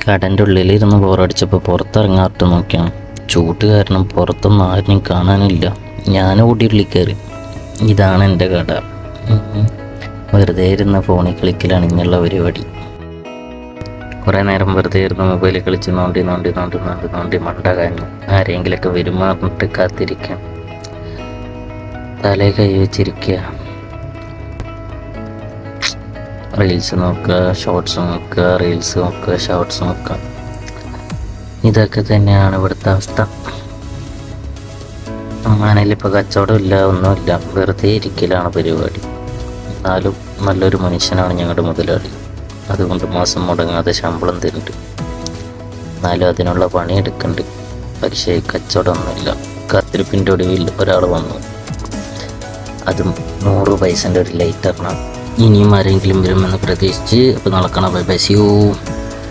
കടൻ്റെ ഉള്ളിലിരുന്ന് ബോറടിച്ചപ്പോൾ പുറത്തിറങ്ങാട്ട് നോക്കിയാണ്. ചൂട്ട് കാരണം പുറത്തൊന്നും ആരും കാണാനില്ല. ഞാൻ ഓടി ഉള്ളിൽ കയറി. ഇതാണ് എൻ്റെ കട. വെറുതെ ഇരുന്ന ഫോണിൽ കളിക്കലാണ് ഇങ്ങനെയുള്ള പരിപാടി. കുറേ നേരം വെറുതെ ഇരുന്ന് മൊബൈലിൽ കളിച്ച് നോണ്ടി മണ്ട കാഞ്ഞു. ആരെങ്കിലൊക്കെ വരുമാറിട്ട് കാത്തിരിക്കാം. തലേ കൈ വെച്ചിരിക്കുക. റീൽസ് നോക്കുക, ഷോർട്സ് നോക്കുക, റീൽസ് നോക്കുക, ഷോർട്സ് നോക്കുക. ഇതൊക്കെ തന്നെയാണ് ഇവിടുത്തെ അവസ്ഥ. അങ്ങനെയിപ്പോൾ കച്ചവടമില്ല, ഒന്നുമില്ല, വെറുതെ ഇരിക്കലാണ് പരിപാടി. എന്നാലും നല്ലൊരു മനുഷ്യനാണ് ഞങ്ങളുടെ മുതലാളി. അതുകൊണ്ട് മാസം മുടങ്ങാതെ ശമ്പളം തരുന്നുണ്ട്. എന്നാലും അതിനുള്ള പണിയെടുക്കുന്നുണ്ട്. പക്ഷേ കച്ചവടമൊന്നുമില്ല. കാത്തിരിപ്പിൻ്റെ ഒടുവിൽ ഒരാൾ വന്നു. അതും 100 പൈസൻ്റെ ഒരു ലൈറ്ററിനാണ്. ഇനിയും ആരെങ്കിലും വരുമെന്ന് പ്രതീക്ഷിച്ച് അപ്പോൾ നടക്കണം. Bye bye, see U.